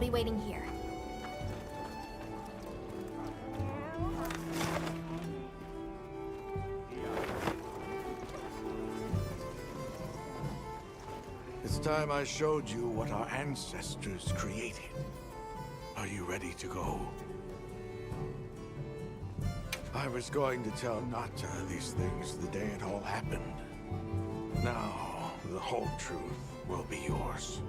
be waiting here. It's time I showed you what our ancestors created. Are you ready to go? I was going to tell Nata these things the day it all happened. Now, the whole truth will be yours.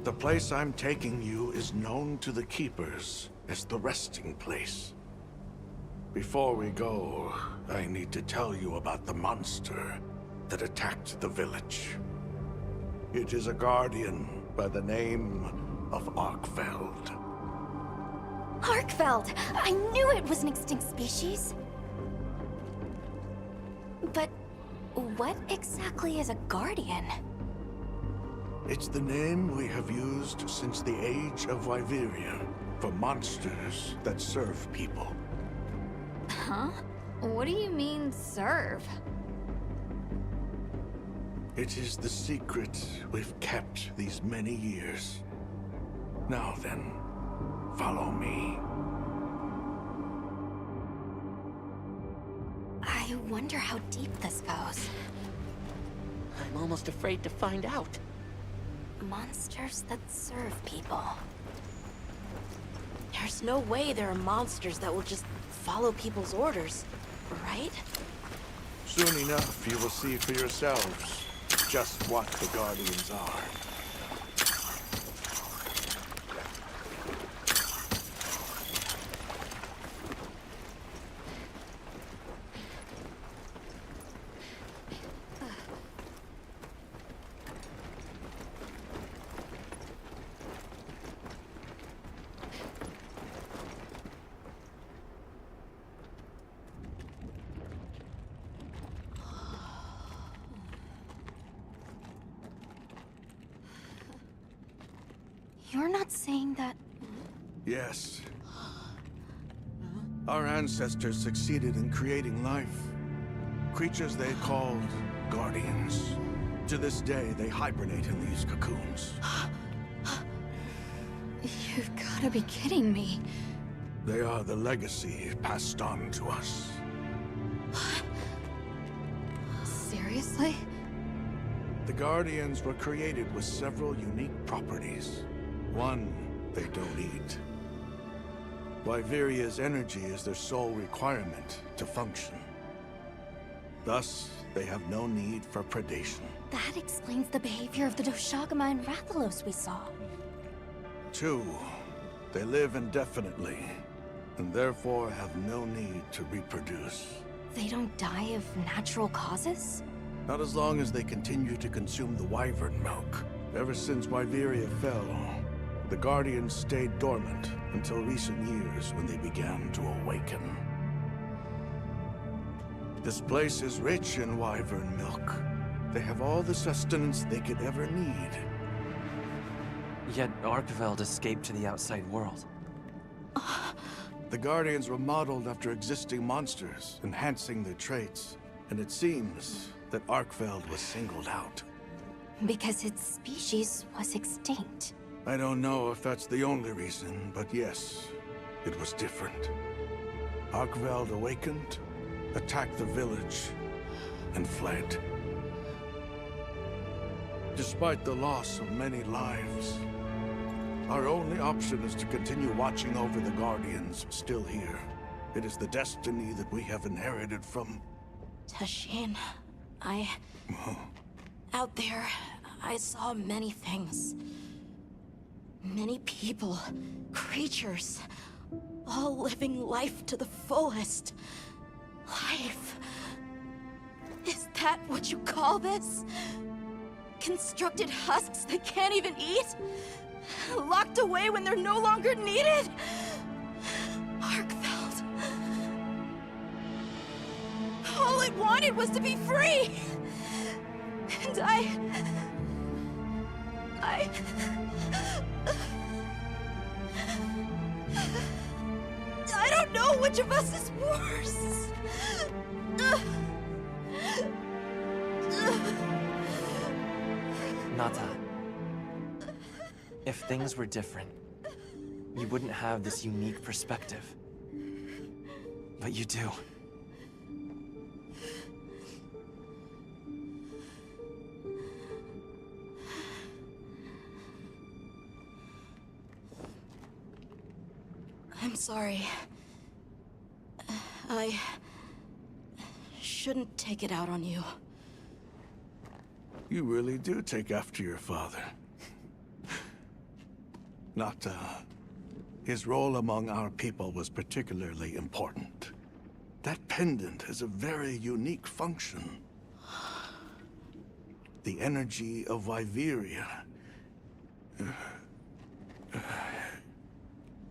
The place I'm taking you is known to the Keepers as the resting place. Before we go, I need to tell you about the monster that attacked the village. It is a guardian by the name of Arkfeld. Arkfeld! I knew it was an extinct species! But what exactly is a guardian? It's the name we have used since the age of Wyveria for monsters that serve people. Huh? What do you mean, serve? It is the secret we've kept these many years. Now then, follow me. I wonder how deep this goes. I'm almost afraid to find out. Monsters that serve people. There's no way there are monsters that will just follow people's orders, right? Soon enough, you will see for yourselves just what the Guardians are. You're not saying that... Yes. Our ancestors succeeded in creating life. Creatures they called Guardians. To this day, they hibernate in these cocoons. You've gotta be kidding me. They are the legacy passed on to us. Seriously? The Guardians were created with several unique properties. One they don't eat. Wyveria's energy is their sole requirement to function. Thus, they have no need for predation. That explains the behavior of the Doshagama and Rathalos we saw. 2, they live indefinitely, and therefore have no need to reproduce. They don't die of natural causes? Not as long as they continue to consume the wyvern milk. Ever since Wyveria fell, the Guardians stayed dormant until recent years when they began to awaken. This place is rich in wyvern milk. They have all the sustenance they could ever need. Yet Arkveld escaped to the outside world. The Guardians were modeled after existing monsters, enhancing their traits. And it seems that Arkveld was singled out. Because its species was extinct. I don't know if that's the only reason, but yes, it was different. Arkveld awakened, attacked the village, and fled. Despite the loss of many lives, our only option is to continue watching over the Guardians still here. It is the destiny that we have inherited from... Tashin, out there, I saw many things. Many people, creatures, all living life to the fullest. Life. Is that what you call this? Constructed husks they can't even eat? Locked away when they're no longer needed? Arkfeld. All it wanted was to be free! And I don't know which of us is worse. Nata, if things were different, you wouldn't have this unique perspective. But you do. I'm sorry. I shouldn't take it out on you. You really do take after your father. Nata, his role among our people was particularly important. That pendant has a very unique function. The energy of Wyveria.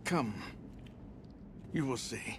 Come. You will see.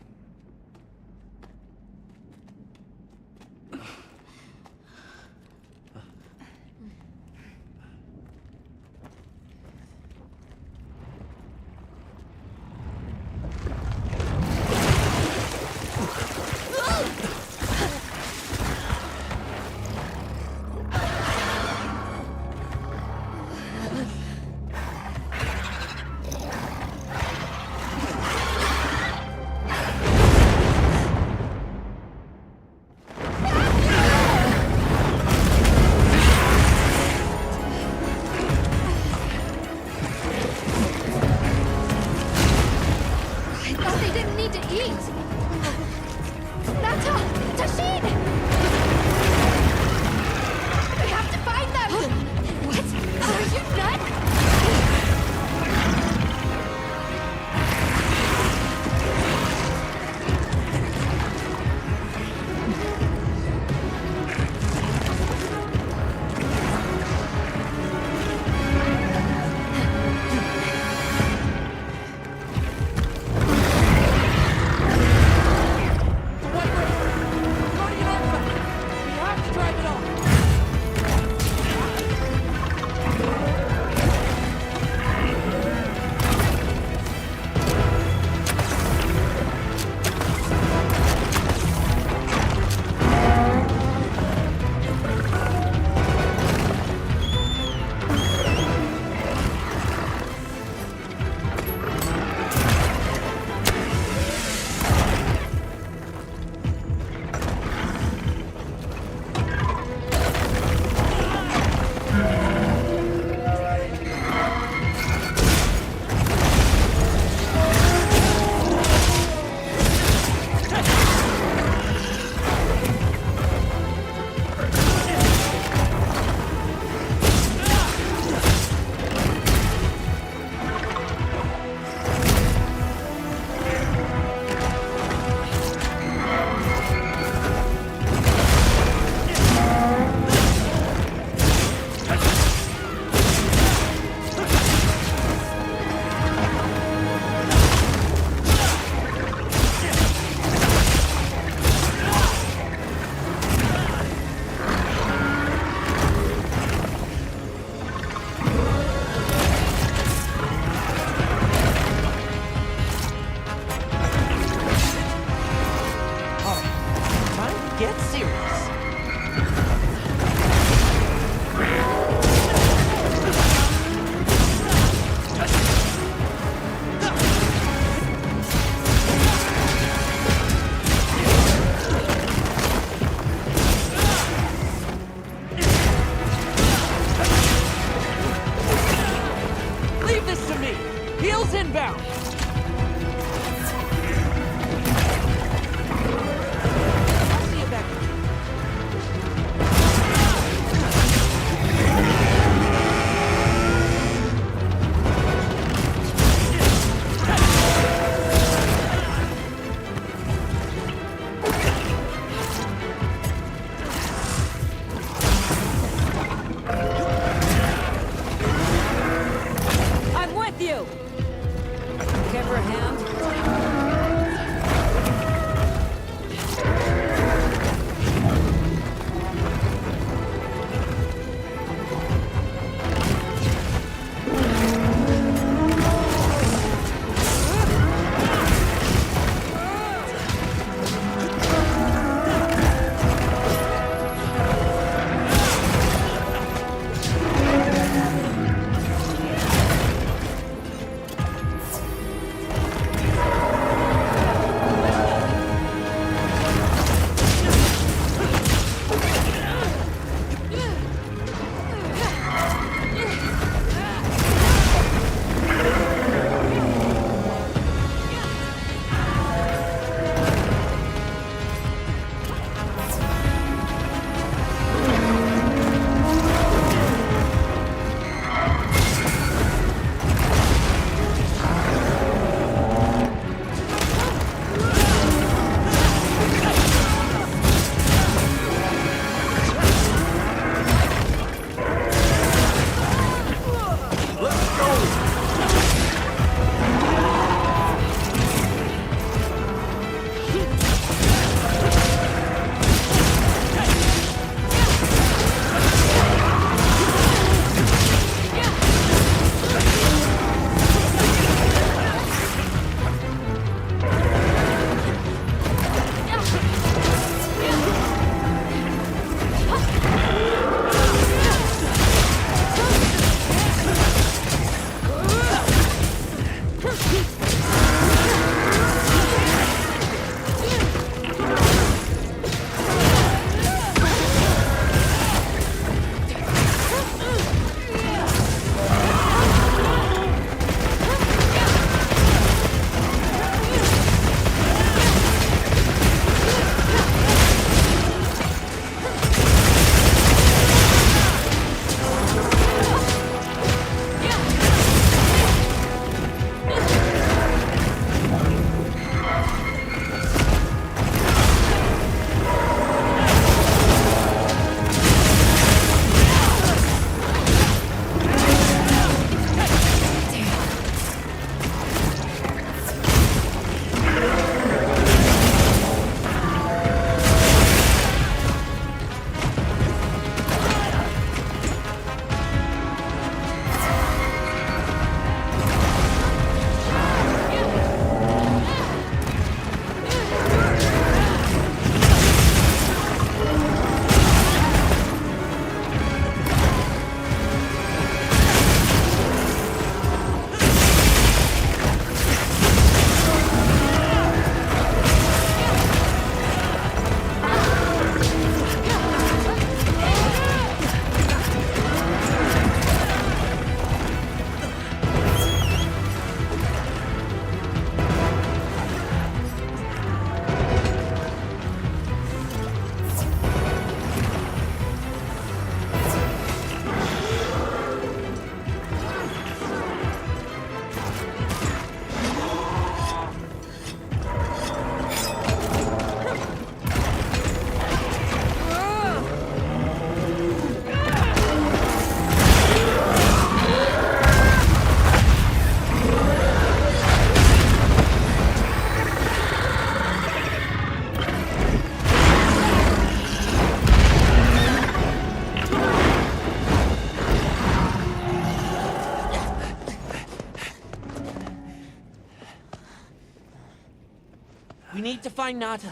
need to find Nata.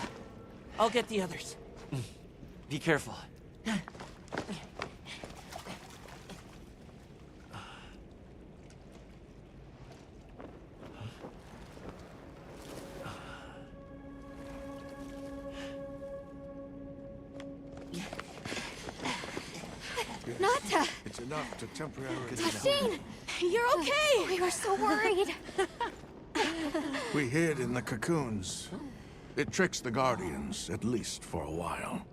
I'll get the others. Be careful. Nata! It's enough to temporarily... Tashin! You're okay! We were so worried. We hid in the cocoons. It tricks the Guardians, at least for a while.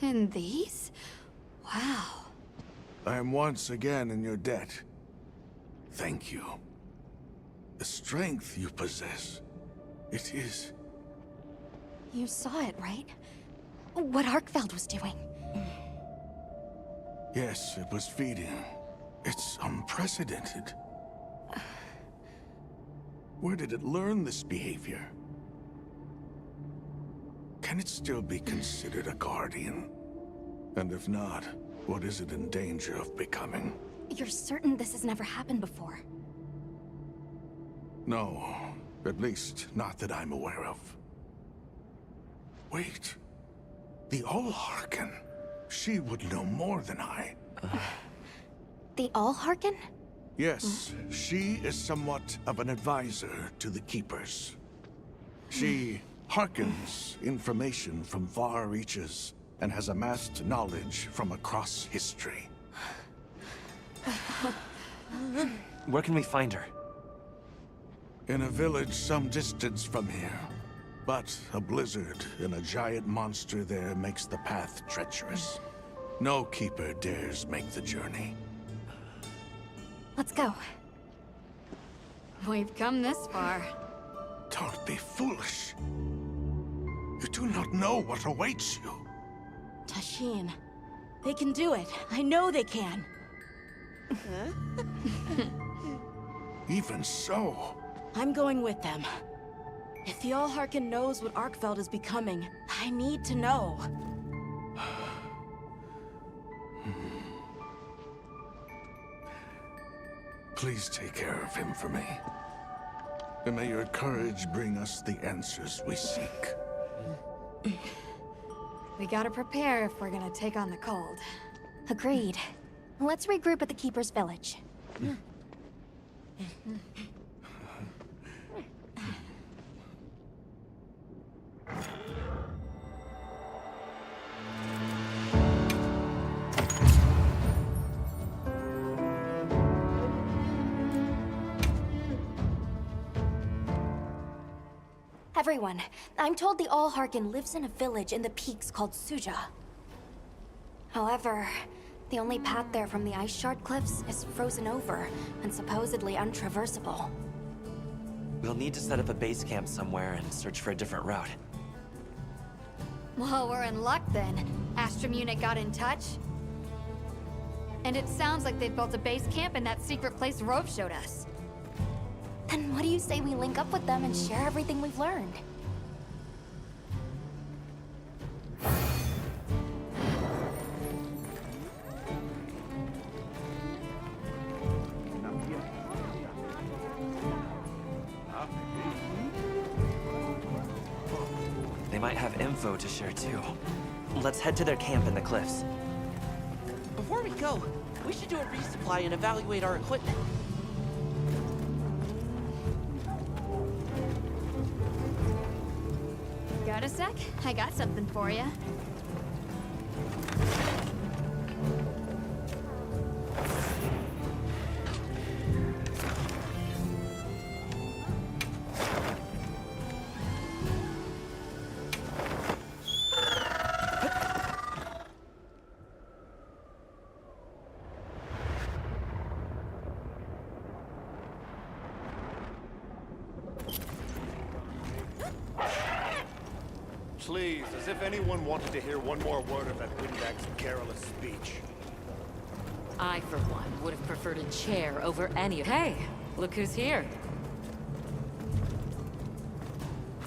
And these? Wow. I am once again in your debt. Thank you. The strength you possess, it is... You saw it, right? What Arkfeld was doing. Yes, it was feeding. It's unprecedented. Where did it learn this behavior? Can it still be considered a Guardian? And if not, what is it in danger of becoming? You're certain this has never happened before? No, at least not that I'm aware of. Wait, the Allharken. She would know more than I. The Allharken? Yes, she is somewhat of an advisor to the Keepers. She hearkens information from far reaches and has amassed knowledge from across history. Where can we find her? In a village some distance from here. But a blizzard and a giant monster there makes the path treacherous. No Keeper dares make the journey. Let's go. We've come this far. Don't be foolish. You do not know what awaits you. Tashin. They can do it. I know they can. Even so, I'm going with them. If the Allharken knows what Arkfeld is becoming, I need to know. please take care of him for me. And may your courage bring us the answers we seek. We gotta prepare if we're gonna take on the cold. Agreed. Let's regroup at the Keeper's Village. Everyone, I'm told the Allharken lives in a village in the peaks called Suja. However, the only path there from the Ice Shard Cliffs is frozen over and supposedly untraversable. We'll need to set up a base camp somewhere and search for a different route. Well, we're in luck then. Astrum unit got in touch. And it sounds like they've built a base camp in that secret place Rove showed us. Then what do you say we link up with them and share everything we've learned? They might have info to share too. Let's head to their camp in the cliffs. Before we go, we should do a resupply and evaluate our equipment. Got a sec? I got something for you. Please, as if anyone wanted to hear one more word of that windbag's garrulous speech. I, for one, would have preferred a chair over any... Hey, look who's here.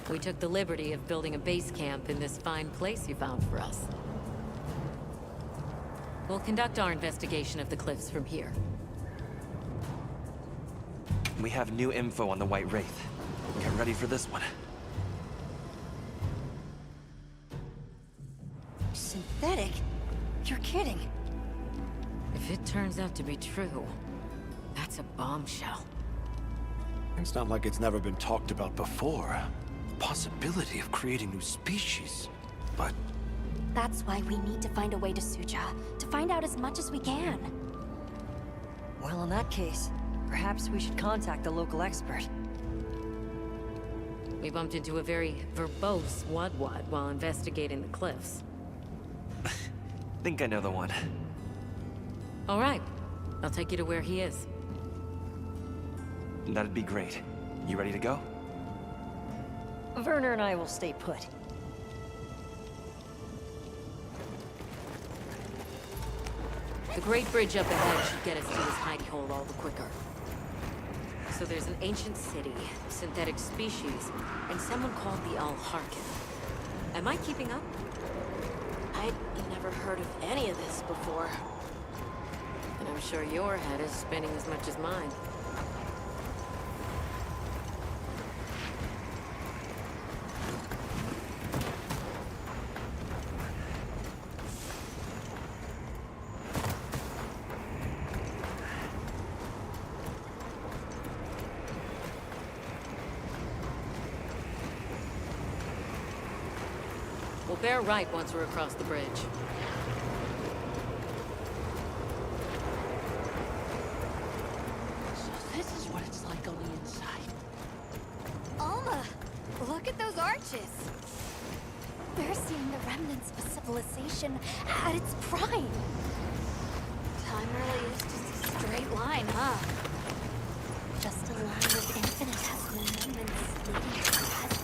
We took the liberty of building a base camp in this fine place you found for us. We'll conduct our investigation of the cliffs from here. We have new info on the White Wraith. Get ready for this one. kidding. If it turns out to be true, that's a bombshell. It's not like it's never been talked about before. The possibility of creating new species. But That's why we need to find a way to Suja, to find out as much as we can. Well, in that case, perhaps we should contact the local expert. We bumped into a very verbose Wadwad while investigating the cliffs. Think I know the one. All right, I'll take you to where he is. That'd be great. You ready to go? Werner and I will stay put. The Great Bridge up ahead should get us to his hidey hole all the quicker. So there's an ancient city, synthetic species, and someone called the Al-Harkin. Am I keeping up? I'd never heard of any of this before. And I'm sure your head is spinning as much as mine. We'll bear right once we're across the bridge. So this is what it's like on the inside. Alma, look at those arches. We're seeing the remnants of a civilization at its prime. Time really is just a straight line, huh? Just a line of infinitesimal moments leading to the present.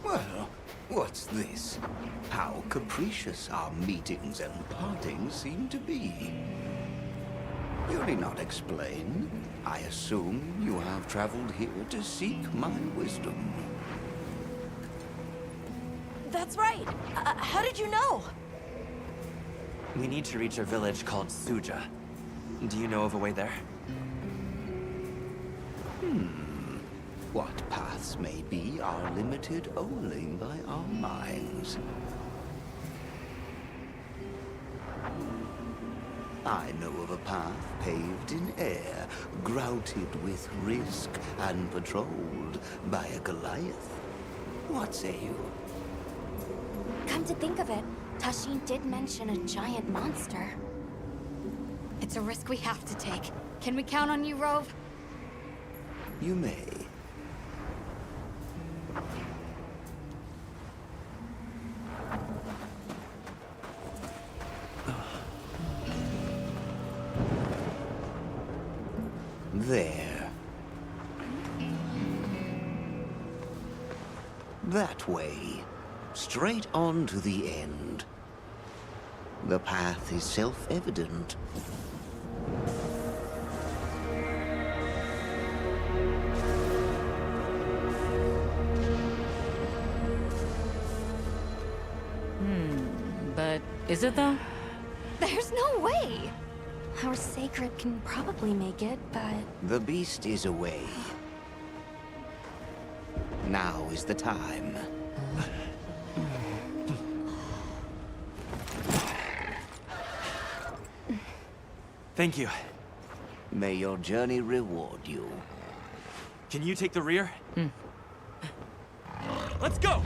Well, what's this? How capricious our meetings and partings seem to be. You need not explain. I assume you have traveled here to seek my wisdom. That's right. How did you know? We need to reach a village called Suja. Do you know of a way there? What paths may be are limited only by our minds. I know of a path paved in air, grouted with risk, and patrolled by a Goliath. What say you? Come to think of it, Tashin did mention a giant monster. It's a risk we have to take. Can we count on you, Rove? You may. There. That way. Straight on to the end. The path is self-evident. But is it though? There's no way! Our sacred can probably make it, but The beast is away. Now is the time. Thank you. May your journey reward you. Can you take the rear? Let's go!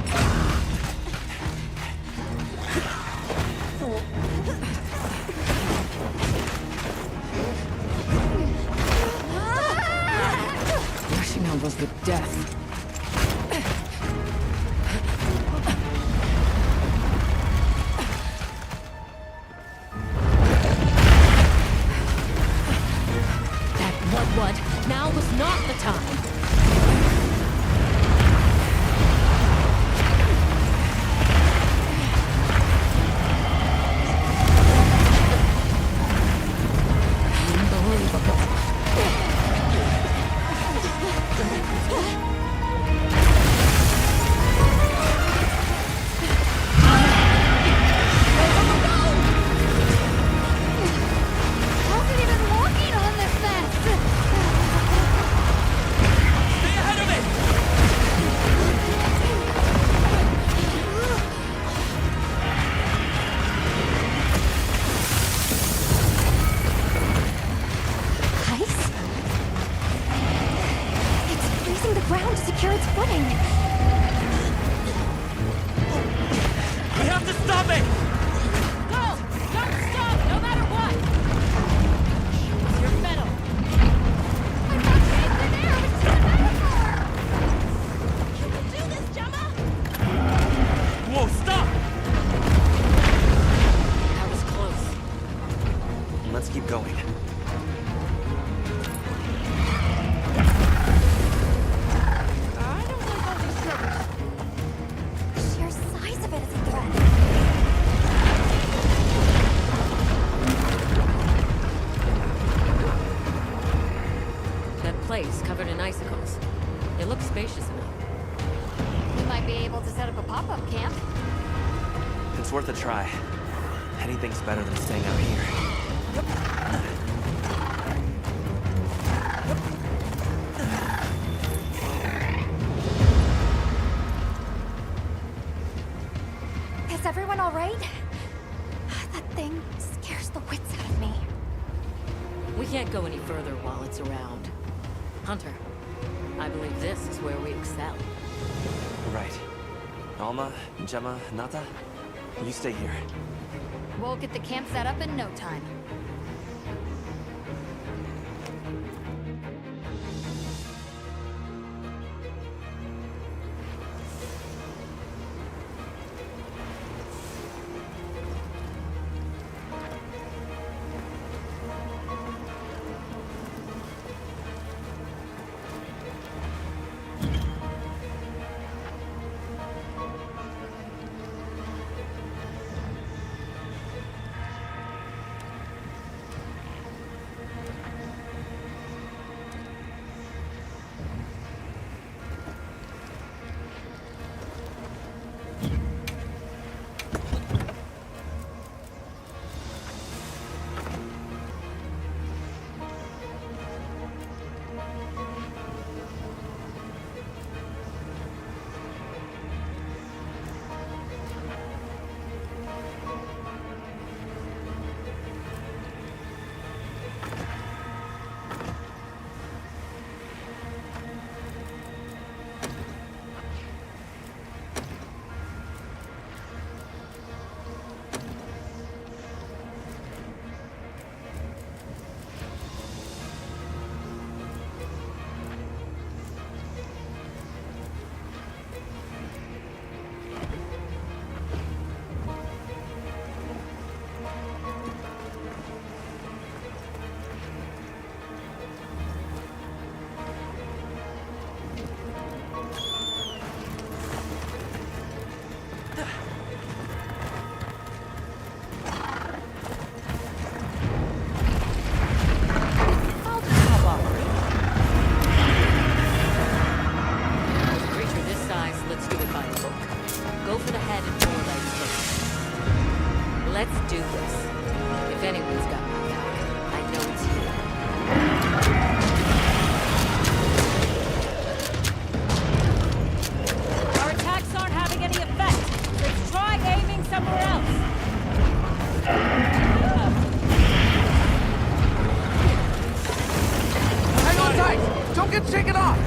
Rushing on was the death. That what? Now was not the time. Unbelievable. place covered in icicles. It looks spacious enough. We might be able to set up a pop-up camp. It's worth a try. Anything's better than staying out here. Is everyone all right? That thing scares the wits out of me. We can't go any further while it's around. Hunter, I believe this is where we excel. Right. Alma, Gemma, Nata, you stay here. We'll get the camp set up in no time. Let's do this. If anyone's got my back, I know it's you. Our attacks aren't having any effect. Let's try aiming somewhere else. Hang on tight! Don't get shaken off!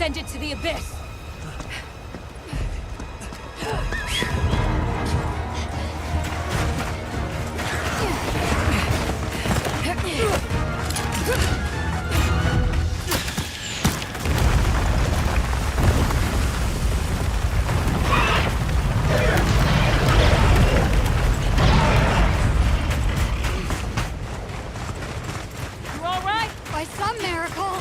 send it to the abyss! You all right? By some miracle!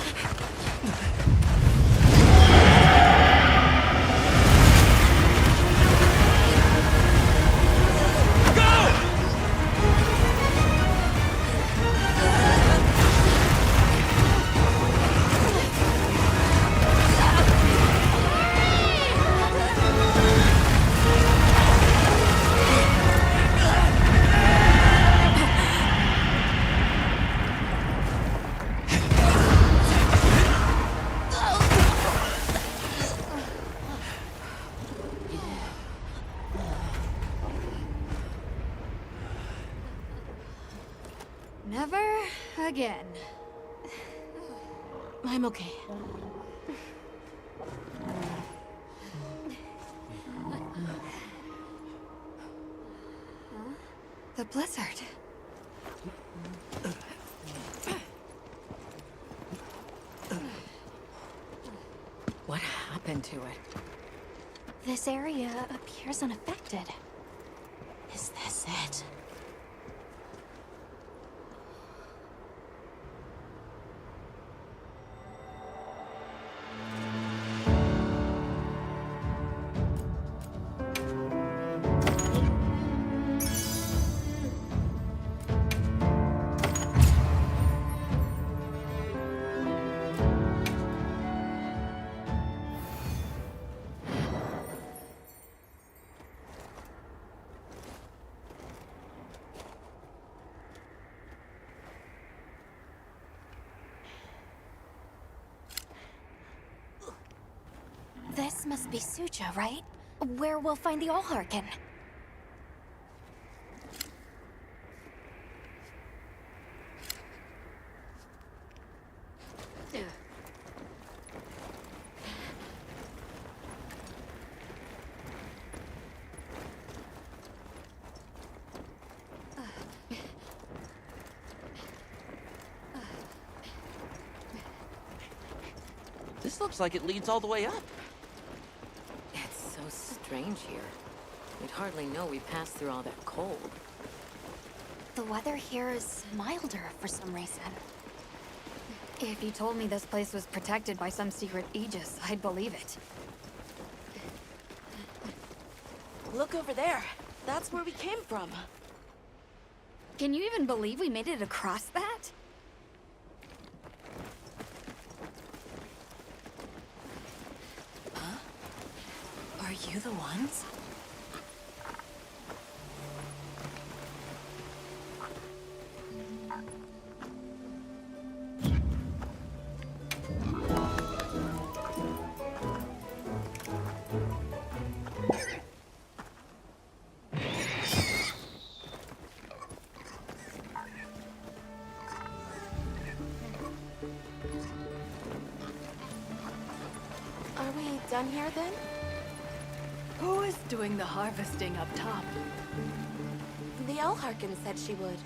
Never again. I'm okay. The blizzard. What happened to it? This area appears unaffected. Is this it? This must be Suja, right? Where we'll find the Allharkin. This looks like it leads all the way up. It's so strange here. We'd hardly know we passed through all that cold. The weather here is milder for some reason. If you told me this place was protected by some secret aegis, I'd believe it. Look over there. That's where we came from. Can you even believe we made it across that? Are you the ones? Are we done here then? Who is doing the harvesting up top? The Allharkin said she would.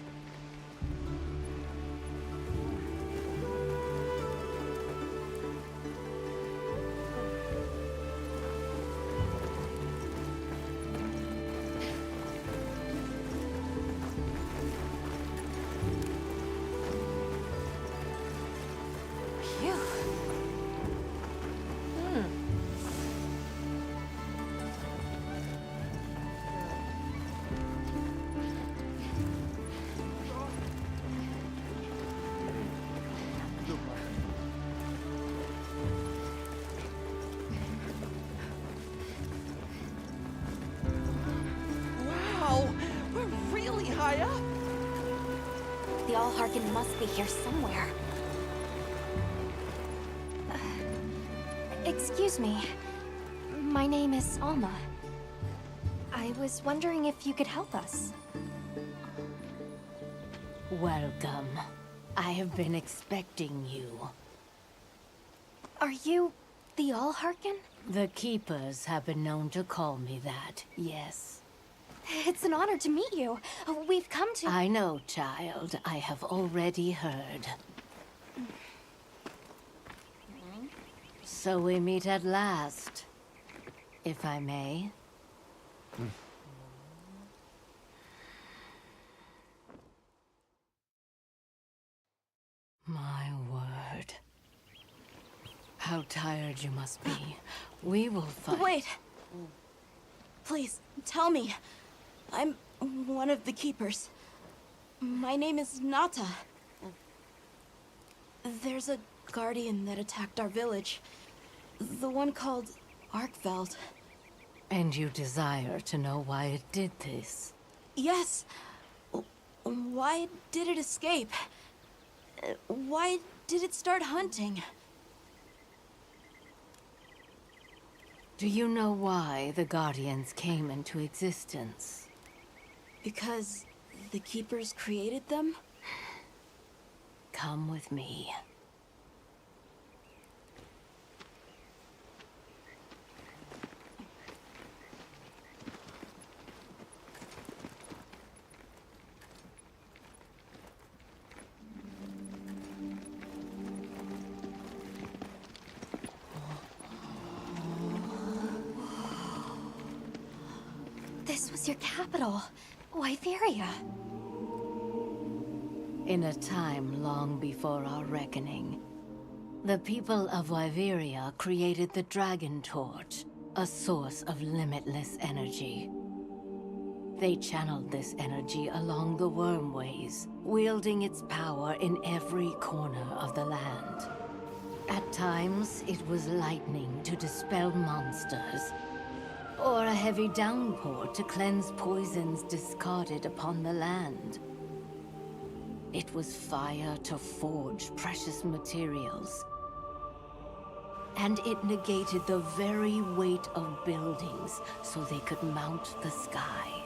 Phew. Wow, we're really high up. The Allharkin must be here somewhere. Excuse me. My name is Alma. I was wondering if you could help us. Welcome. I have been expecting you. Are you The Allharken? The Keepers have been known to call me that, yes. It's an honor to meet you. We've come to... I know, child. I have already heard. So we meet at last, if I may. My word. How tired you must be. We will fight. Wait! Please, tell me. I'm one of the Keepers. My name is Nata. There's a Guardian that attacked our village. The one called Arkveld. And you desire to know why it did this? Yes. Why did it escape? Why did it start hunting? Do you know why the Guardians came into existence? Because the Keepers created them? Come with me. This was your capital, Wyveria. In a time long before our reckoning, the people of Wyveria created the Dragon Torch, a source of limitless energy. They channeled this energy along the Wormways, wielding its power in every corner of the land. At times, it was lightning to dispel monsters, or a heavy downpour to cleanse poisons discarded upon the land. It was fire to forge precious materials. And it negated the very weight of buildings so they could mount the sky.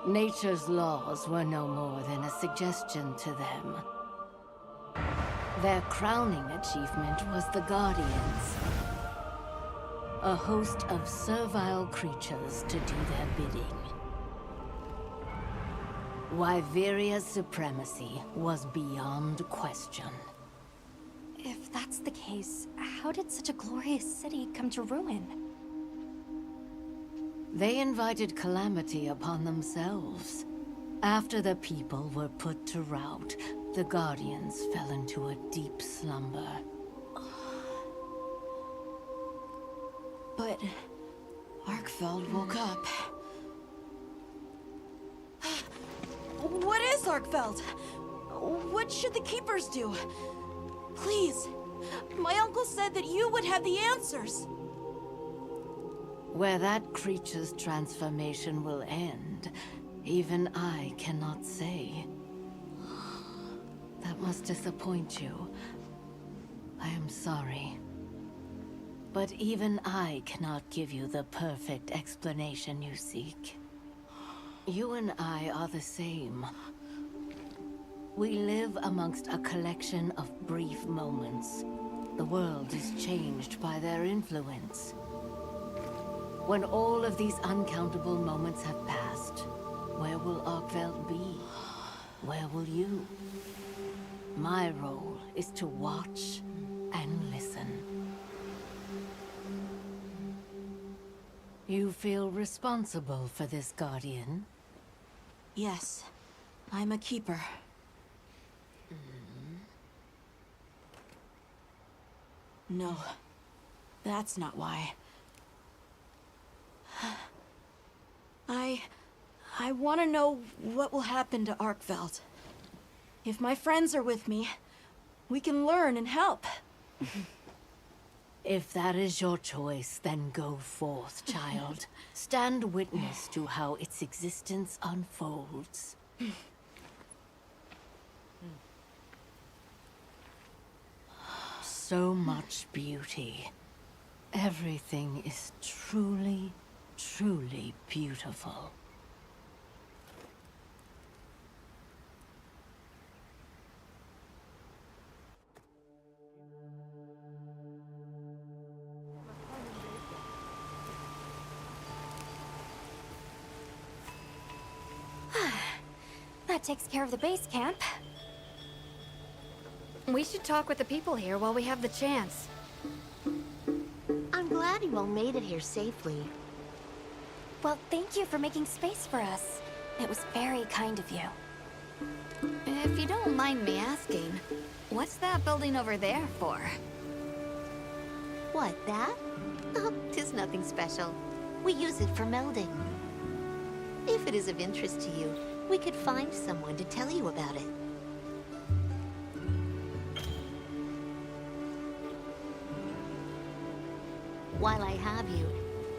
Nature's laws were no more than a suggestion to them. Their crowning achievement was the Guardians, a host of servile creatures to do their bidding. Wyveria's supremacy was beyond question. If that's the case, how did such a glorious city come to ruin? They invited calamity upon themselves. After the people were put to rout, the Guardians fell into a deep slumber. But Arkveld woke up. What is Arkveld? What should the Keepers do? Please, my uncle said that you would have the answers. Where that creature's transformation will end, even I cannot say. That must disappoint you. I am sorry. But even I cannot give you the perfect explanation you seek. You and I are the same. We live amongst a collection of brief moments. The world is changed by their influence. When all of these uncountable moments have passed, where will Arkveld be? Where will you? My role is to watch and listen. You feel responsible for this Guardian? Yes, I'm a Keeper. No, that's not why. I want to know what will happen to Arkveld. If my friends are with me, we can learn and help. If that is your choice, then go forth, child. Stand witness to how its existence unfolds. So much beauty. Everything is truly, truly beautiful. takes care of the base camp. We should talk with the people here while we have the chance. I'm glad you all made it here safely. Well, thank you for making space for us. It was very kind of you. If you don't mind me asking, what's that building over there for? What, that? Oh, 'tis nothing special. We use it for melding. If it is of interest to you, we could find someone to tell you about it. While I have you,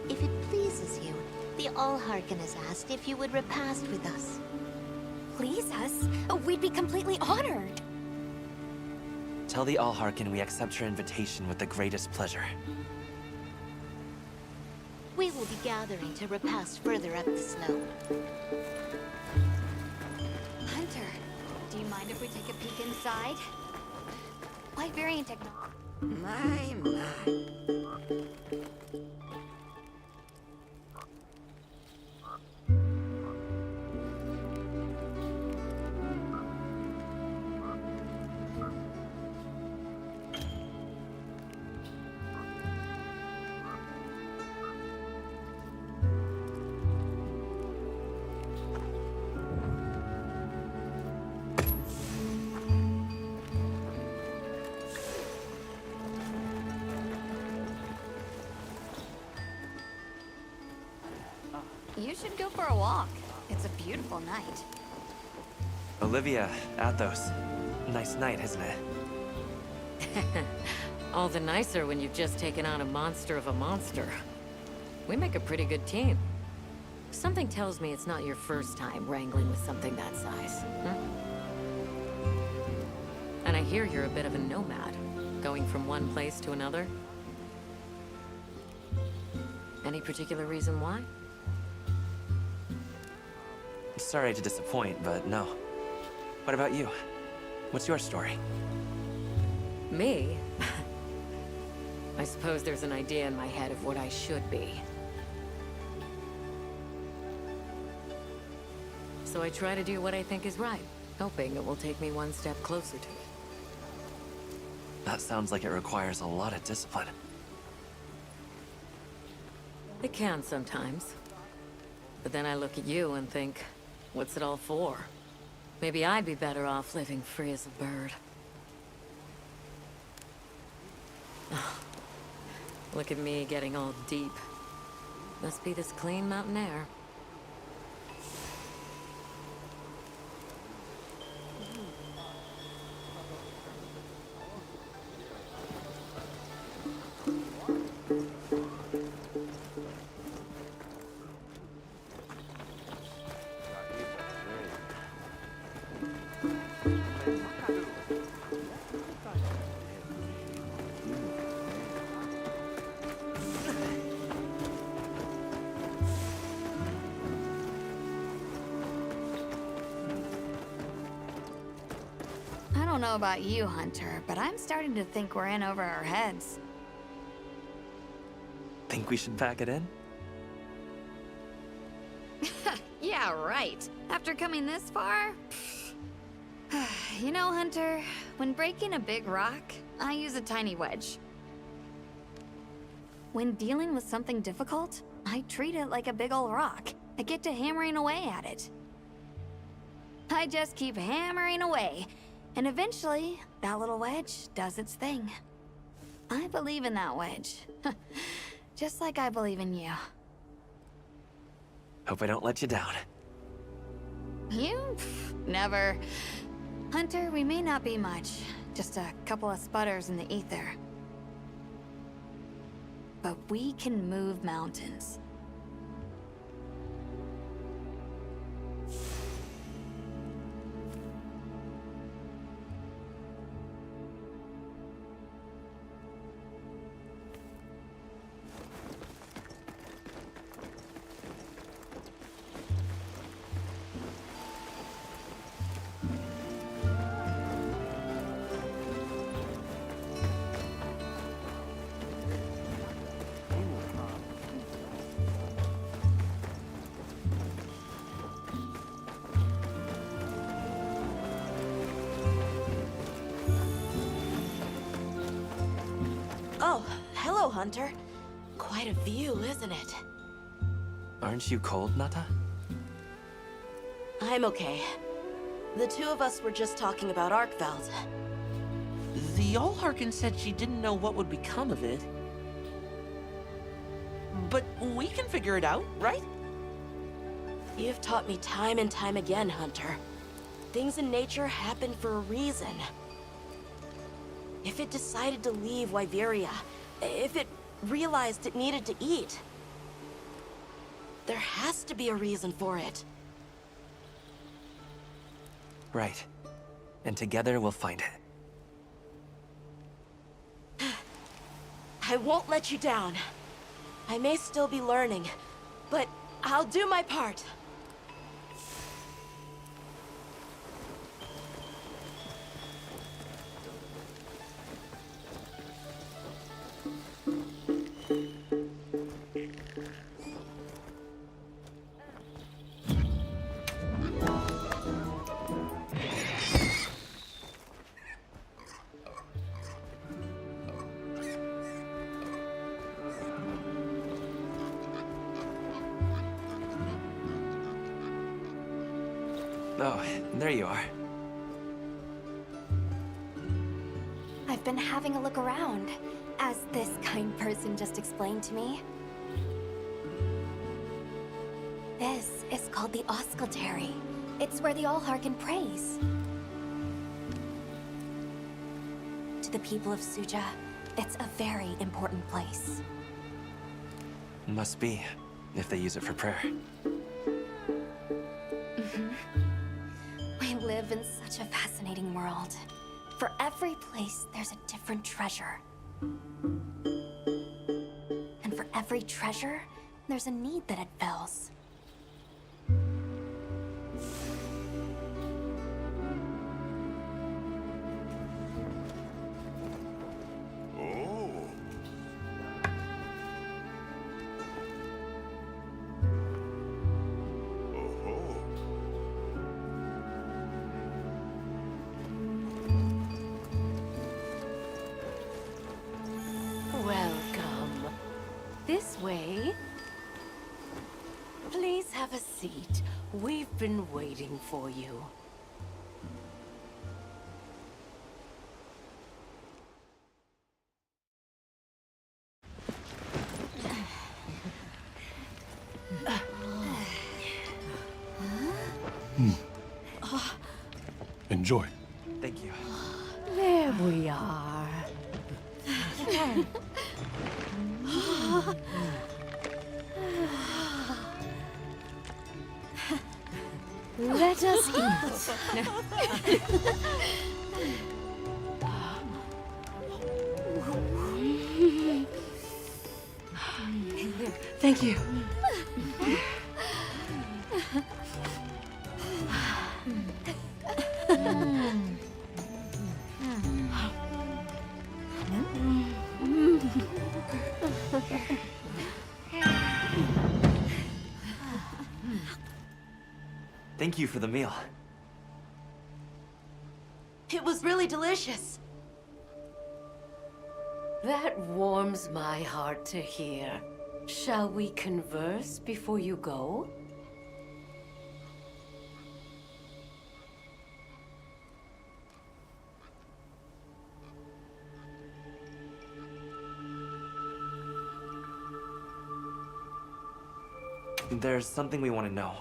if it pleases you, the Allharkin has asked if you would repast with us. Please us? We'd be completely honored. Tell the Allharkin we accept your invitation with the greatest pleasure. We will be gathering to repast further up the slope. Hunter, do you mind if we take a peek inside? Wyverian technology. My. You should go for a walk. It's a beautiful night. Olivia, Athos. Nice night, isn't it? All the nicer when you've just taken on a monster of a monster. We make a pretty good team. Something tells me it's not your first time wrangling with something that size. And I hear you're a bit of a nomad, going from one place to another. Any particular reason why? Sorry to disappoint, but no. What about you? What's your story? Me? I suppose there's an idea in my head of what I should be. So I try to do what I think is right, hoping it will take me one step closer to it. That sounds like it requires a lot of discipline. It can sometimes. But then I look at you and think, what's it all for? Maybe I'd be better off living free as a bird. Look at me getting all deep. Must be this clean mountain air. I don't know about you, Hunter, but I'm starting to think we're in over our heads. Think we should pack it in? Yeah, right. After coming this far? You know, Hunter, when breaking a big rock, I use a tiny wedge. When dealing with something difficult, I treat it like a big old rock. I get to hammering away at it. I just keep hammering away, and eventually, that little wedge does its thing. I believe in that wedge. Just like I believe in you. Hope I don't let you down. You? Never. Hunter, we may not be much. Just a couple of sputters in the ether. But we can move mountains. Hunter. Quite a view, isn't it? Aren't you cold, Nata? I'm okay. The two of us were just talking about Arkveld. The Allharkin said she didn't know what would become of it. But we can figure it out, right? You've taught me time and time again, Hunter. Things in nature happen for a reason. If it decided to leave Wyveria, if it realized it needed to eat, there has to be a reason for it. Right. And together we'll find it. I won't let you down. I may still be learning, but I'll do my part. Oh, there you are. I've been having a look around, as this kind person just explained to me. This is called the Oscultary. It's where the Allharkin prays. To the people of Suja, it's a very important place. Must be, if they use it for prayer. We live in such a fascinating world. For every place, there's a different treasure. And for every treasure, there's a need that it fills. Welcome. This way. Please have a seat. We've been waiting for you. Enjoy. Thank you. There we are. Let us eat. Thank you. Thank you for the meal. It was really delicious. That warms my heart to hear. Shall we converse before you go? There's something we want to know.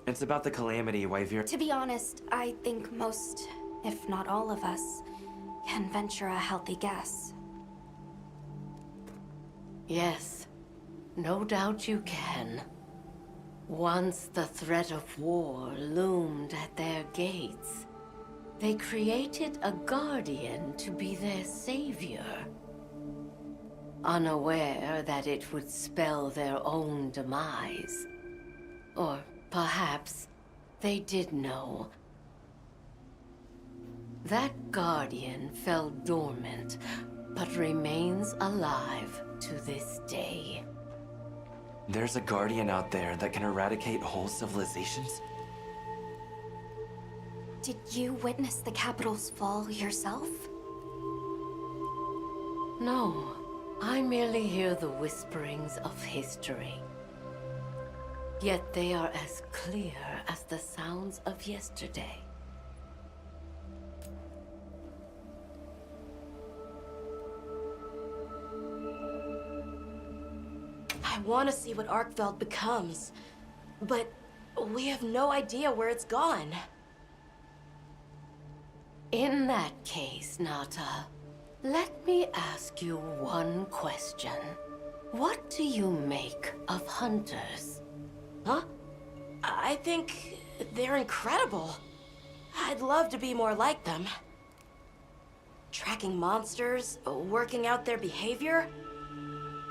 It's about the calamity Wyveria... To be honest, I think most, if not all of us, can venture a healthy guess. Yes, no doubt you can. Once the threat of war loomed at their gates, they created a guardian to be their savior. Unaware that it would spell their own demise. Or perhaps they did know. That guardian fell dormant, but remains alive to this day. There's a guardian out there that can eradicate whole civilizations? Did you witness the capital's fall yourself? No, I merely hear the whisperings of history. Yet they are as clear as the sounds of yesterday. I want to see what Arkveld becomes, but we have no idea where it's gone. In that case, Nata, let me ask you one question. What do you make of hunters? Huh? I think they're incredible. I'd love to be more like them. Tracking monsters, working out their behavior.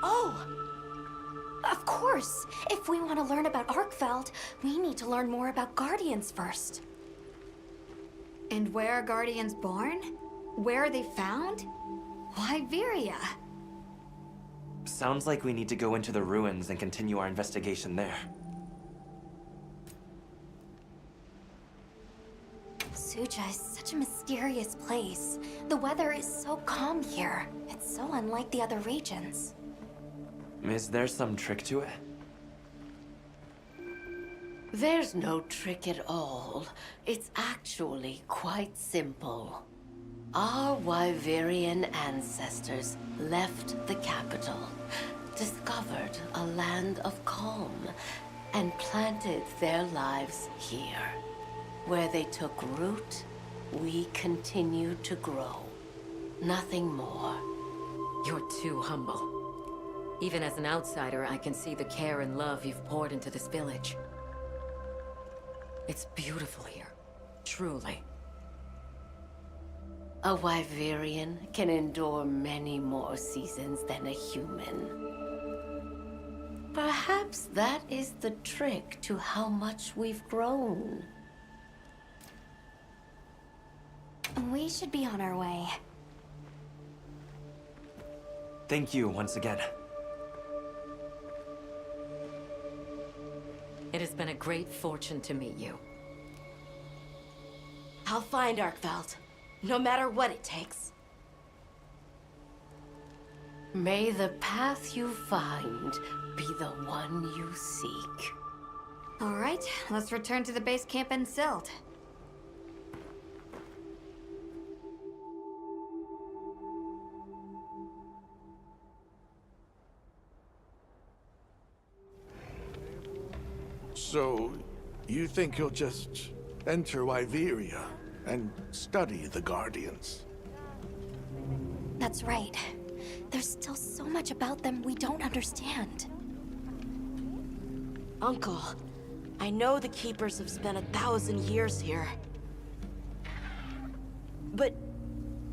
Oh! Of course! If we want to learn about Arkveld, we need to learn more about Guardians first. And where are Guardians born? Where are they found? Wyveria. Sounds like we need to go into the ruins and continue our investigation there. Suja is such a mysterious place. The weather is so calm here. It's so unlike the other regions. Is there some trick to it? There's no trick at all. It's actually quite simple. Our Wyverian ancestors left the capital, discovered a land of calm, and planted their lives here. Where they took root, we continue to grow. Nothing more. You're too humble. Even as an outsider, I can see the care and love you've poured into this village. It's beautiful here. Truly. A Wyverian can endure many more seasons than a human. Perhaps that is the trick to how much we've grown. We should be on our way. Thank you once again. It has been a great fortune to meet you. I'll find Arkveld, no matter what it takes. May the path you find be the one you seek. All right, let's return to the base camp in Silt. So, you think you'll just enter Wyveria and study the Guardians? That's right. There's still so much about them we don't understand. Uncle, I know the Keepers have spent 1,000 years here. But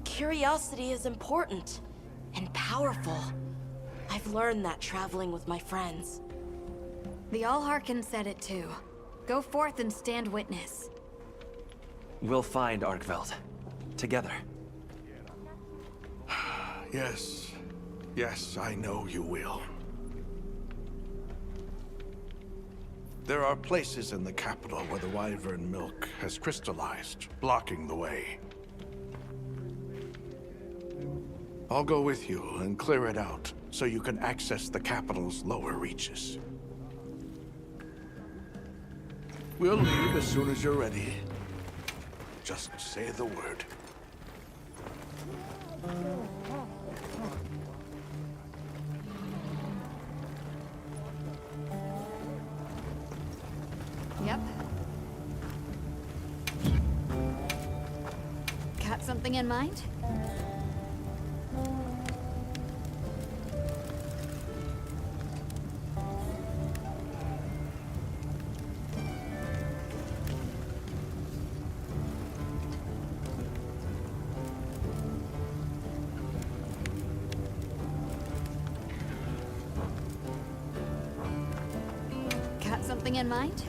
curiosity is important and powerful. I've learned that traveling with my friends. The Allharkin said it too. Go forth and stand witness. We'll find Arkveld. Together. Yes. Yes, I know you will. There are places in the capital where the Wyvern milk has crystallized, blocking the way. I'll go with you and clear it out, so you can access the capital's lower reaches. We'll leave as soon as you're ready. Just say the word. Yep. Got something in mind? Got something in mind?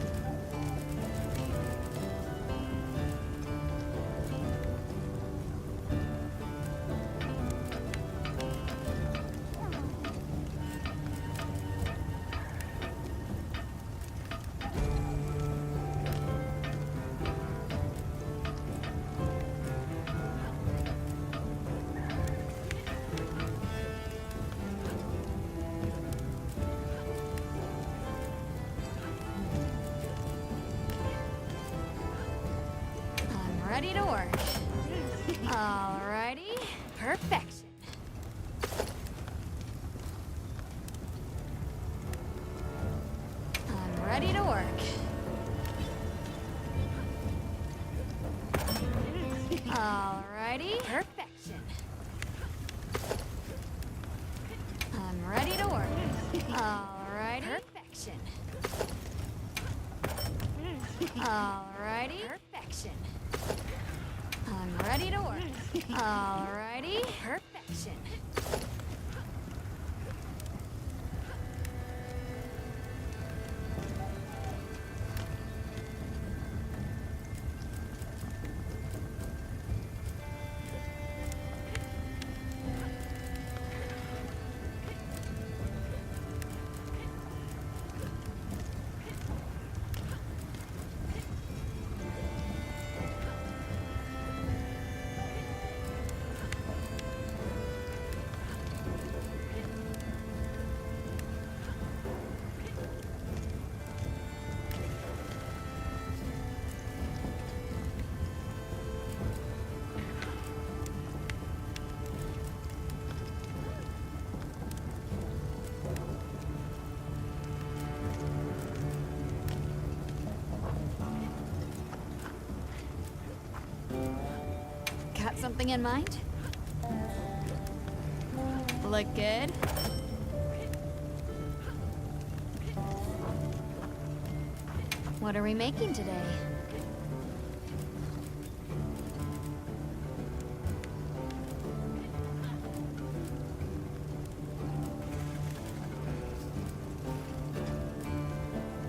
ready to work. Alrighty. Perfection. I'm ready to work. Alrighty. Perfection. I'm ready to work. Alrighty. Perfection. Alrighty. Perfection. I'm ready to work. Alrighty. Perfection. Got something in mind? Look good? What are we making today?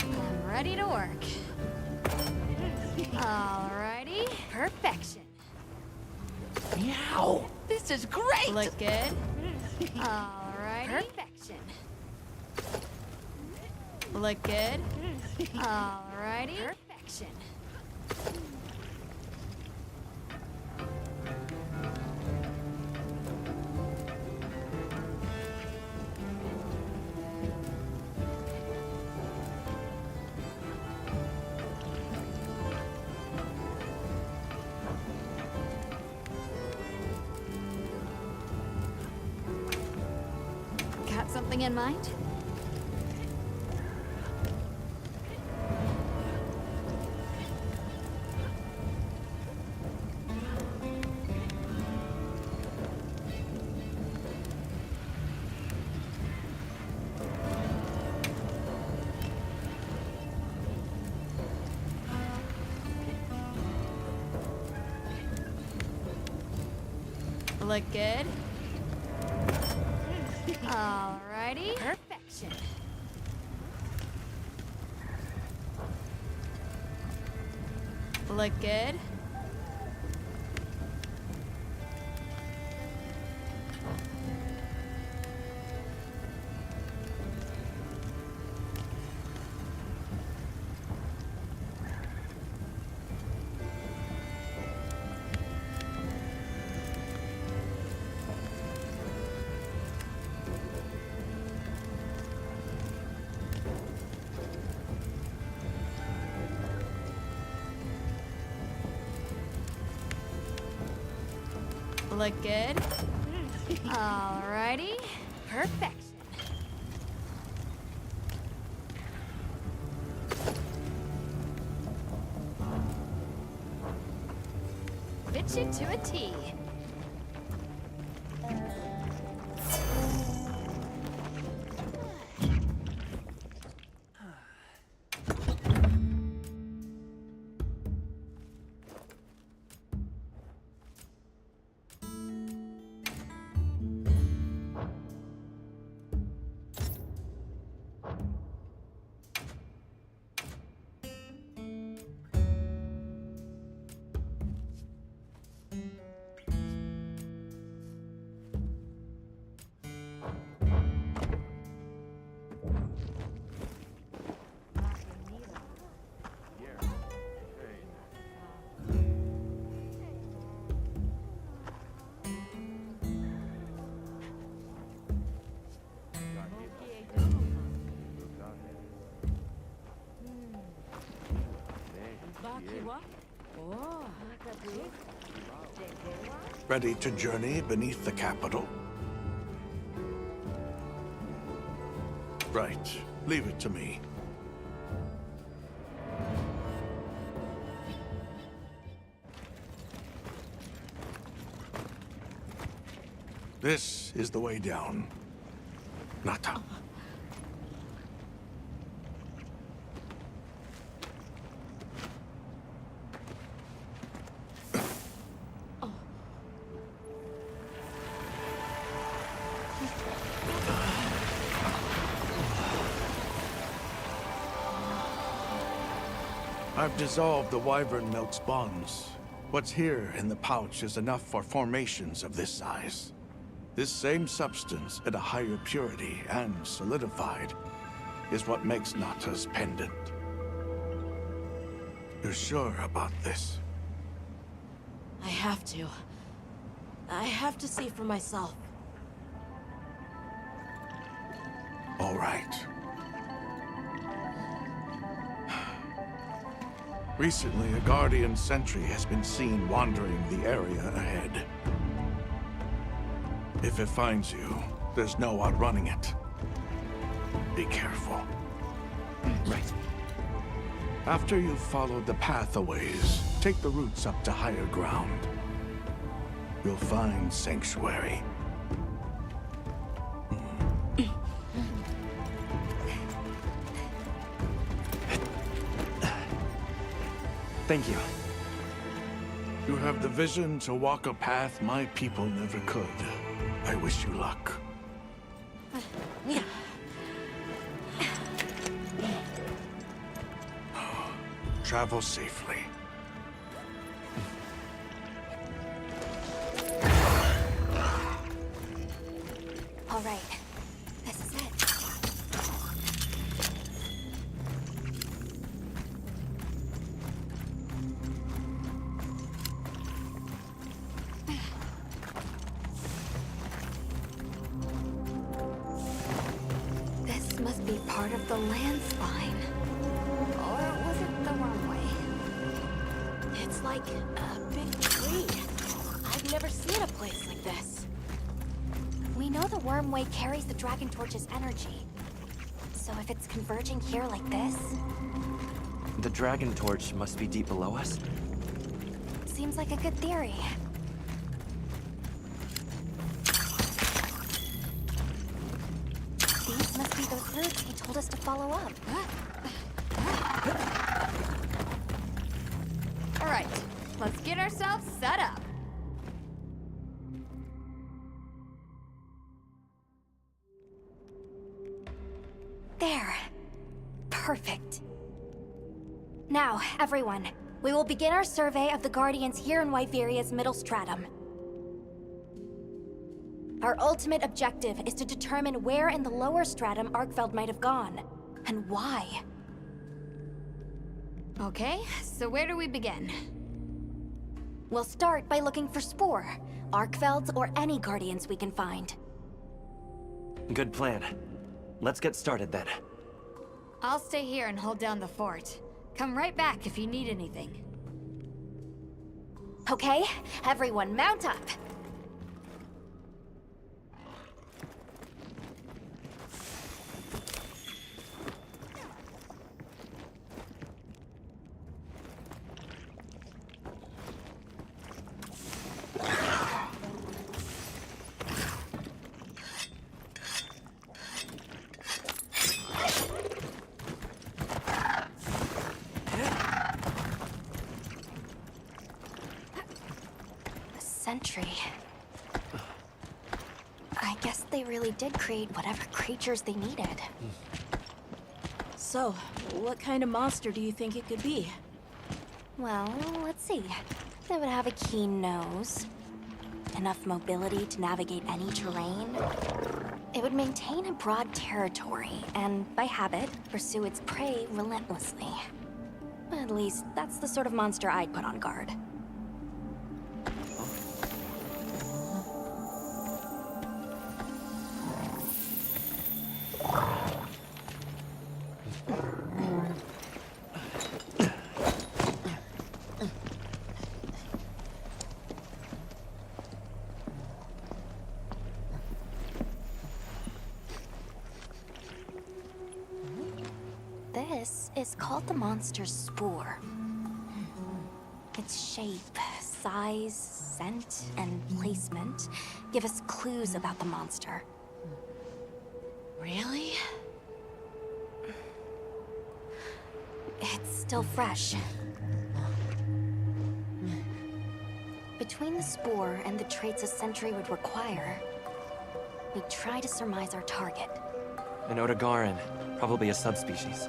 I'm ready to work. Alrighty. Perfection. Meow! This is great! Look good? Alrighty. Perfection. Look good? Alrighty. Perfection. Got something in mind? Look good? Alrighty. Perfection. Look good? Look good? Alrighty. Perfection. Fit you to a T. Ready to journey beneath the capital? Right. Leave it to me. This is the way down. Nata. I've dissolved the wyvern milk's bonds. What's here in the pouch is enough for formations of this size. This same substance at a higher purity and solidified is what makes Nata's pendant. You're sure about this? I have to. I have to see for myself. All right. Recently, a Guardian sentry has been seen wandering the area ahead. If it finds you, there's no outrunning it. Be careful. Right. After you've followed the path a ways, take the routes up to higher ground. You'll find Sanctuary. Thank you. You have the vision to walk a path my people never could. I wish you luck. Travel safely. All right. This is it. This must be part of the land spine. Or was it the Wormway? It's like a big tree. I've never seen a place like this. We know the Wormway carries the Dragon Torch's energy. So if it's converging here like this, The Dragon Torch must be deep below us. seems like a good theory. These must be those roots he told us to follow up. All right, let's get ourselves set up. There. Perfect. Now, everyone, we will begin our survey of the Guardians here in Wyveria's middle stratum. Our ultimate objective is to determine where in the lower stratum Arkfeld might have gone, and why. Okay, so where do we begin? We'll start by looking for Spore, Arkfelds, or any Guardians we can find. Good plan. Let's get started then. I'll stay here and hold down the fort. Come right back if you need anything. Okay, everyone mount up. Sentry. I guess they really did create whatever creatures they needed. So, what kind of monster do you think it could be? Well, let's see. They would have a keen nose, enough mobility to navigate any terrain. It would maintain a broad territory, and by habit, pursue its prey relentlessly. At least, that's the sort of monster I'd put on guard. This is called the monster's spore. Its shape, size, scent, and placement give us clues about the monster. Really? It's still fresh. Between the spore and the traits a sentry would require, we try to surmise our target. An Odogaran, probably a subspecies.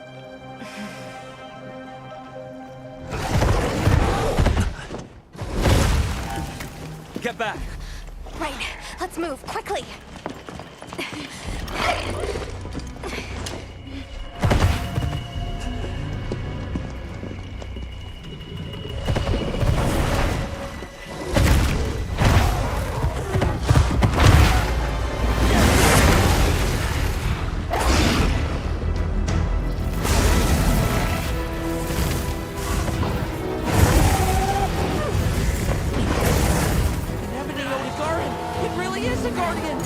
Get back! Right, let's move, quickly! An Ebony Odogaran! It really is a guardian!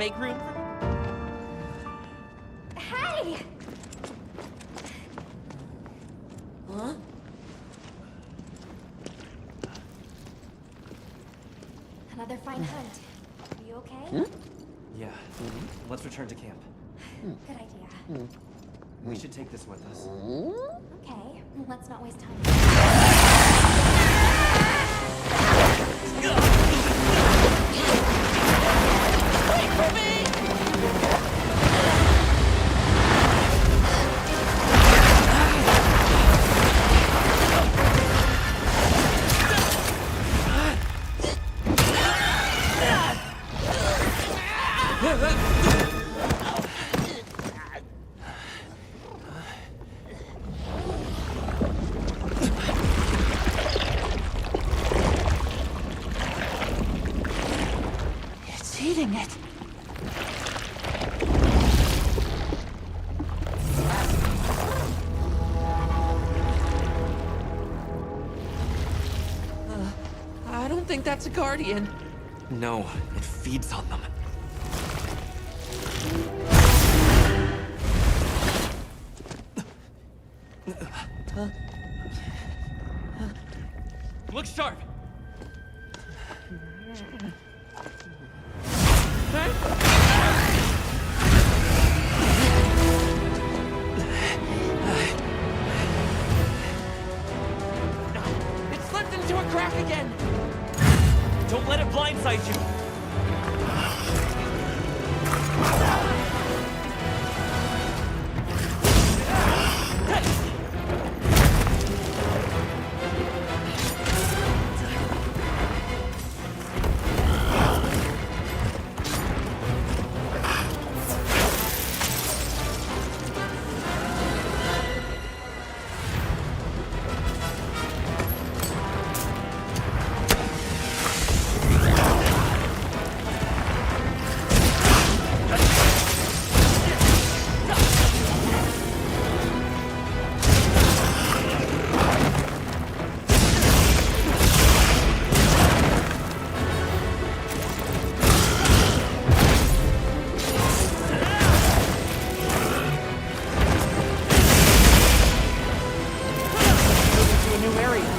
make room for... Hey! Huh? Another fine hunt. Are you okay? Yeah. Let's return to camp. Good idea. We should take this with us. Okay, let's not waste time. It's eating it. I don't think that's a guardian. No, it feeds on them. Look sharp! It slipped into a crack again. Don't let it blindside you! To a new area.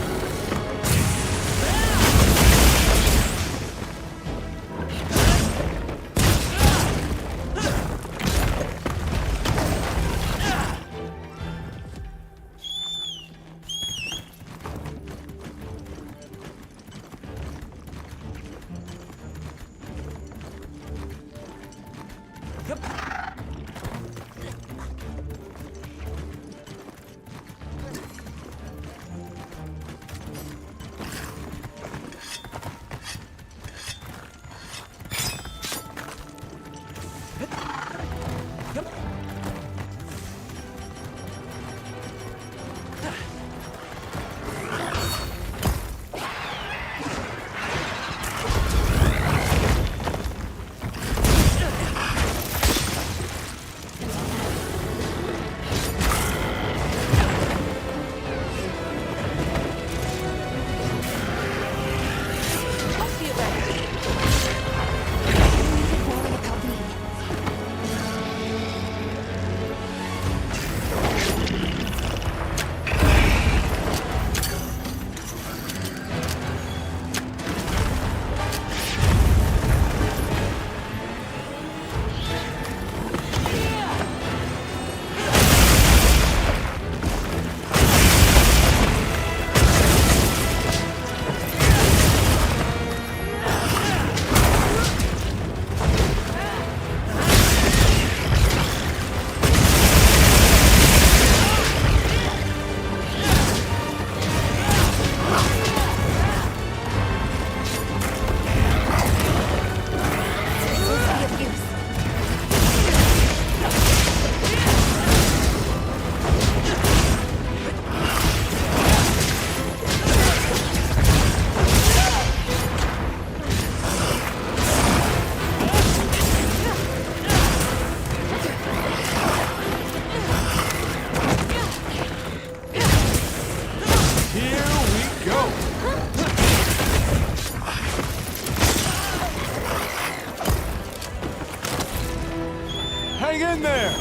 Hang in there!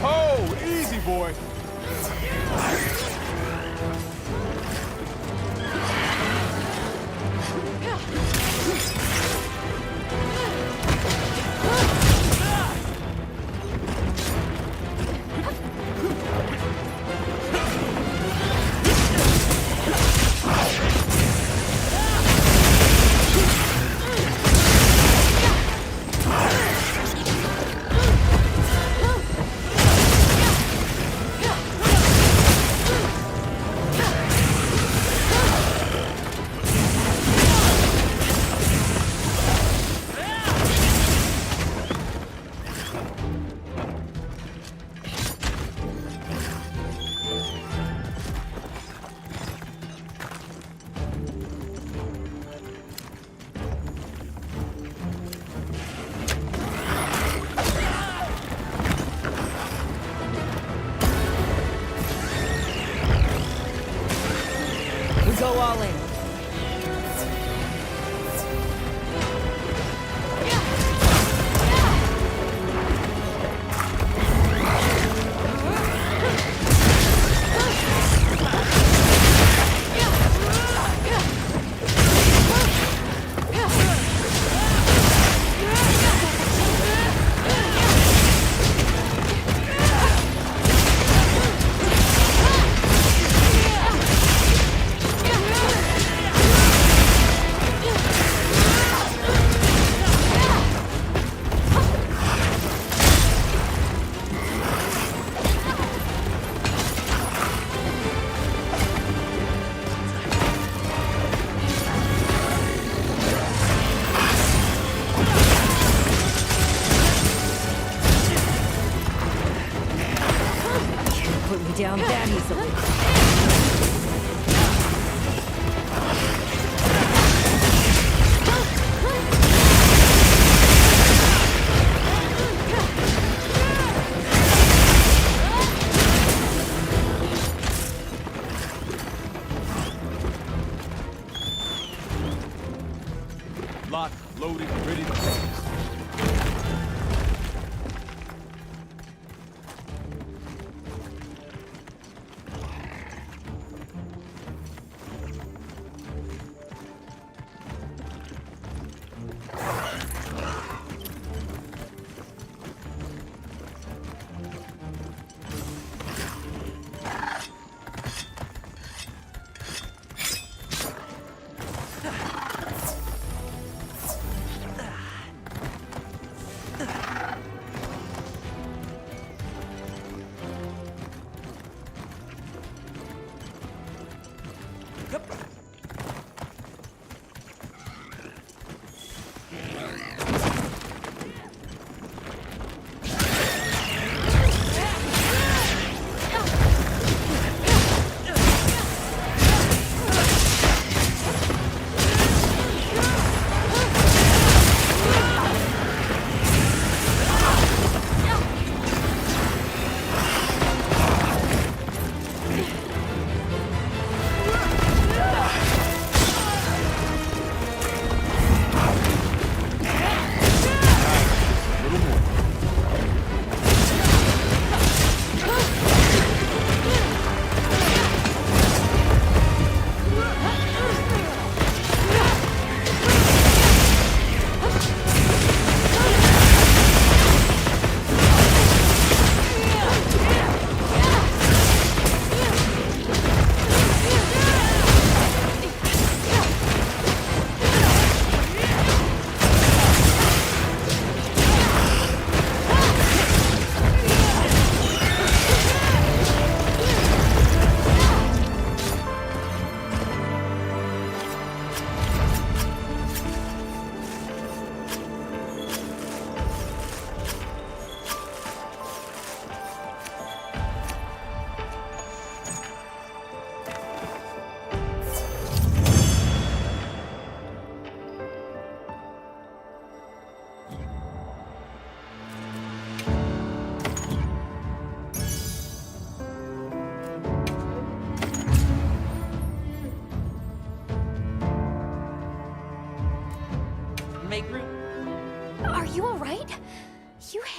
Oh, easy, boy. Go all in. Put me down that easily. Locked, loaded, ready to go.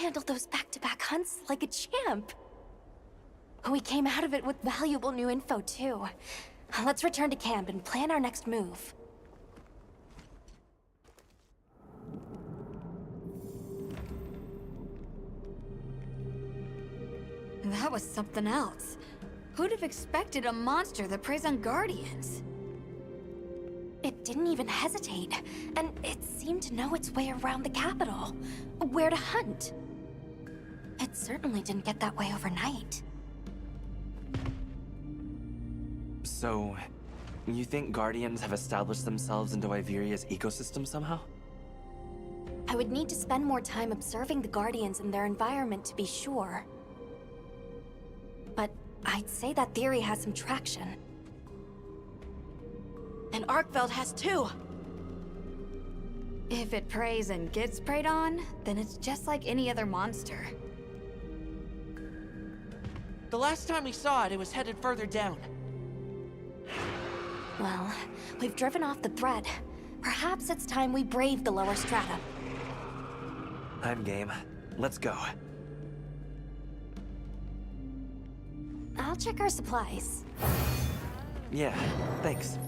handled those back-to-back hunts like a champ. We came out of it with valuable new info, too. Let's return to camp and plan our next move. That was something else. Who'd have expected a monster that preys on Guardians? It didn't even hesitate, and it seemed to know its way around the capital, where to hunt. It certainly didn't get that way overnight. So, you think Guardians have established themselves into Iveria's ecosystem somehow? I would need to spend more time observing the Guardians and their environment to be sure. But I'd say that theory has some traction. And Arkveld has too! If it preys and gets preyed on, then it's just like any other monster. The last time we saw it, it was headed further down. Well, we've driven off the threat. Perhaps it's time we brave the lower strata. I'm game. Let's go. I'll check our supplies. Yeah, thanks.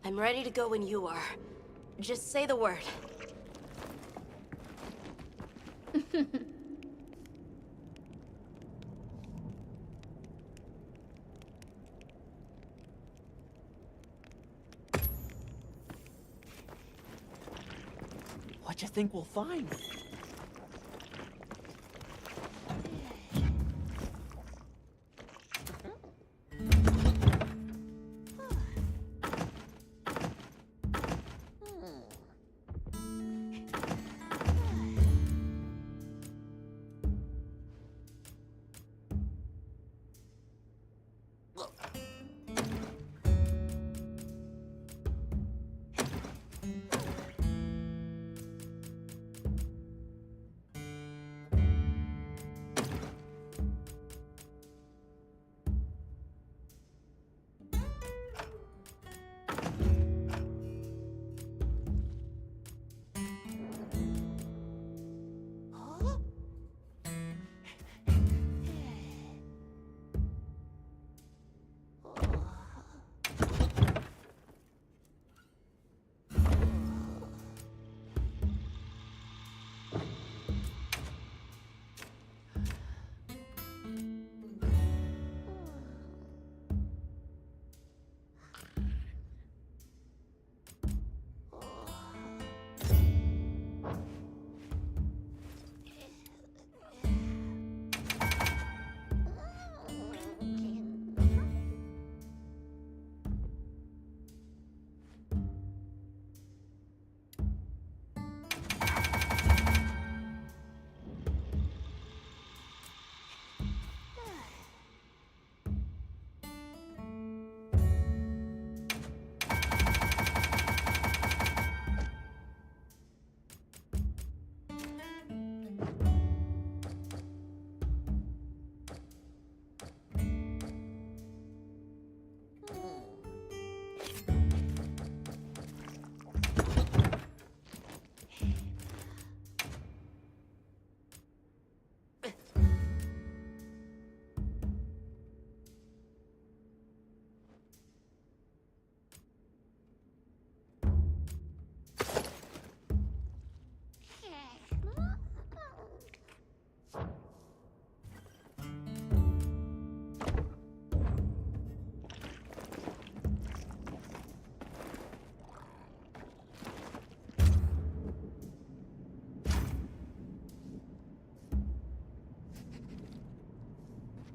I'm ready to go when you are. Just say the word. What you think we'll find?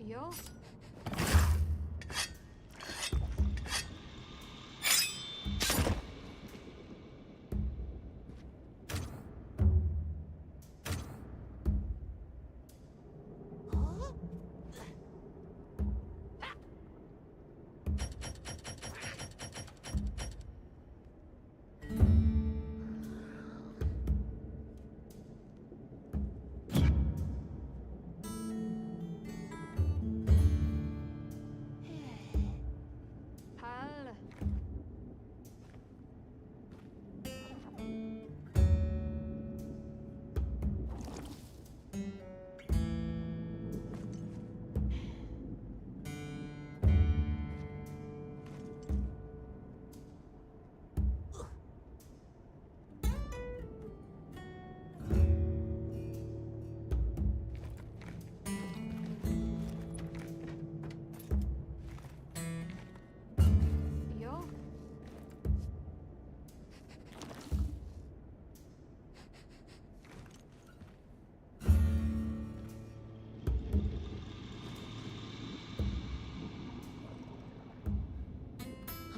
Yo.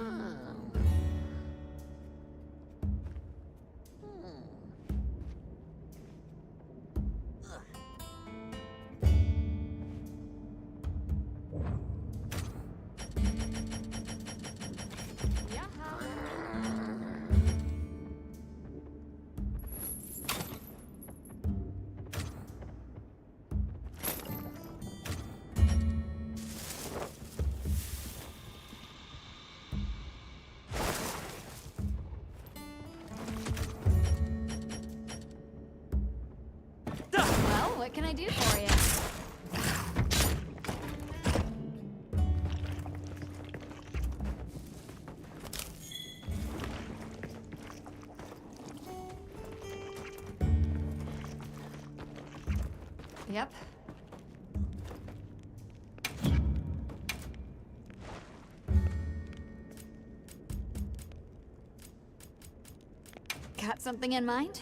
Well, what can I do for you? Yep. Got something in mind?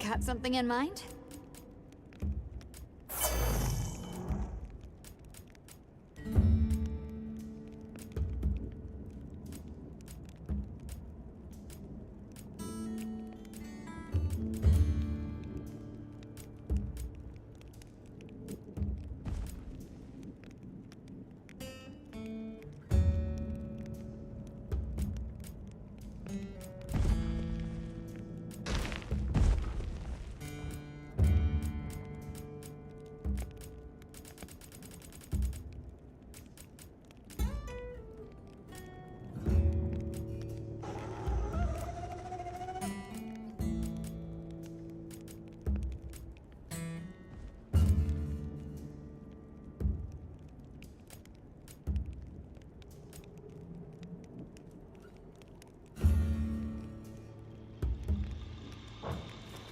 Got something in mind?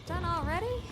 Done already?